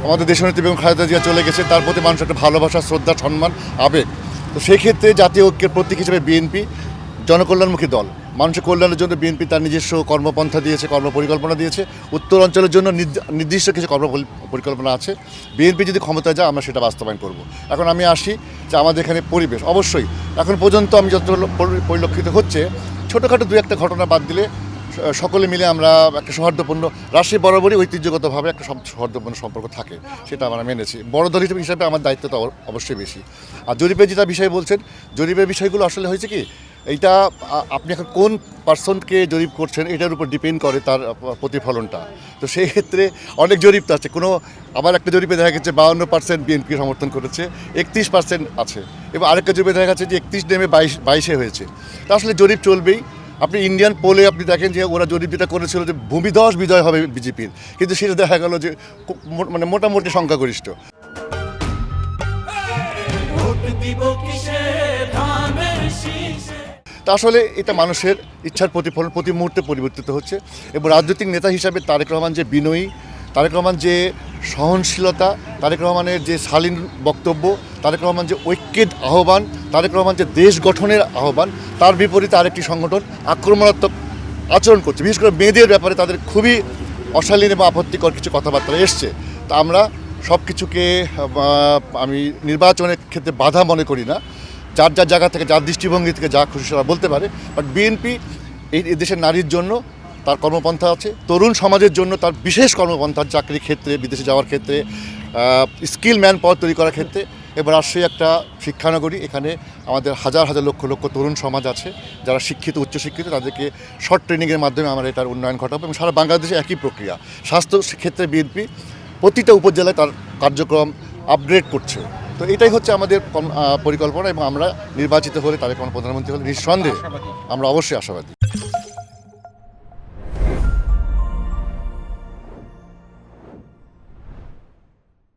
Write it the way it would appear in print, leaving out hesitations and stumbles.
আমাদের দেশনেত্রী বেগম খালেদা জিয়া চলে গেছে, তার প্রতি মানুষের একটা ভালোবাসা, শ্রদ্ধা, সম্মান, আবেগ। তো সেই ক্ষেত্রে জাতীয় ঐক্যের প্রতীক হিসেবে বিএনপি জনকল্যাণমুখী দল, মানুষের কল্যাণের জন্য বিএনপি তার নিজস্ব কর্মপন্থা দিয়েছে, কর্মপরিকল্পনা দিয়েছে। উত্তর অঞ্চলের জন্য নির্দিষ্ট কিছু পরিকল্পনা আছে। বিএনপি যদি ক্ষমতায় যায় আমরা সেটা বাস্তবায়ন করব। এখন আমি আসি যে আমাদের এখানে পরিবেশ, অবশ্যই এখন পর্যন্ত আমি যত পরিলক্ষিত হচ্ছে, ছোটোখাটো দু একটা ঘটনা বাদ দিলে সকলে মিলে আমরা একটা সৌহার্দ্যপূর্ণ, রাজশাহী বরাবরই ঐতিহ্যগতভাবে একটা সৌহার্দ্যপূর্ণ সম্পর্ক থাকে, সেটা আমরা মেনেছি। বড় দল হিসেবে আমার দায়িত্ব তো অবশ্যই বেশি। আর জরিপের যেটা বিষয় বলছেন, জরিপের বিষয়গুলো আসলে হয়েছে কি, এইটা আপনি এখন কোন পার্সনকে জরিপ করছেন এটার উপর ডিপেন্ড করে তার প্রতিফলনটা। তো সেই ক্ষেত্রে অনেক জরিপ তো আছে, কোনো আবার একটা জরিপে দেখা গেছে 52% বিএনপি সমর্থন করেছে, 31% আছে, এবং আরেকটা জরিপে দেখা যাচ্ছে যে 31 নেমে 22-এ হয়েছে। তা আসলে জরিপ চলবেই। আপনি ইন্ডিয়ান পোলে আপনি দেখেন যে ওরা জরিপ যেটা করেছিল যে ভূমিধস বিজয় হবে বিজেপির, কিন্তু সেটা দেখা গেল যে মানে মোটামুটি সংখ্যাগরিষ্ঠ। তা আসলে এটা মানুষের ইচ্ছার প্রতিফলন প্রতি মুহূর্তে পরিবর্তিত হচ্ছে, এবং রাজনৈতিক নেতা হিসাবে তারেক রহমান যে বিনয়ী, তারেক রহমান যে সহনশীলতা, তারেক রহমানের যে শালীন বক্তব্য, তারেক রহমান যে ঐক্যের আহ্বান, তারেক রহমান যে দেশ গঠনের আহ্বান, তার বিপরীতে আরেকটি সংগঠন আক্রমণাত্মক আচরণ করছে। বিশেষ করে মেয়েদের ব্যাপারে তাদের খুবই অশালীন এবং আপত্তিকর কিছু কথাবার্তা এসছে। তা আমরা সব কিছুকে আমি নির্বাচনের ক্ষেত্রে বাধা মনে করি না। যার যার জায়গা থেকে, যার দৃষ্টিভঙ্গি থেকে যা খুশি সেটা বলতে পারে। বাট বিএনপি এই দেশের নারীর জন্য তার কর্মপন্থা আছে, তরুণ সমাজের জন্য তার বিশেষ কর্মপন্থা, চাকরির ক্ষেত্রে, বিদেশে যাওয়ার ক্ষেত্রে, স্কিল ম্যান পাওয়ার তৈরি করার ক্ষেত্রে। এবার রাজশাহী একটা শিক্ষানগরী, এখানে আমাদের হাজার হাজার লক্ষ লক্ষ তরুণ সমাজ আছে যারা শিক্ষিত, উচ্চশিক্ষিত, তাদেরকে শর্ট ট্রেনিংয়ের মাধ্যমে আমরা এটার উন্নয়ন ঘটাবো, এবং সারা বাংলাদেশে একই প্রক্রিয়া। স্বাস্থ্য ক্ষেত্রে বিএনপি প্রতিটা উপজেলায় তার কার্যক্রম আপগ্রেড করছে। তো এটাই হচ্ছে আমাদের পরিকল্পনা, এবং আমরা নির্বাচিত হলে, তারেক রহমান প্রধানমন্ত্রী হলে নিঃসন্দেহে আমরা অবশ্যই আশাবাদী।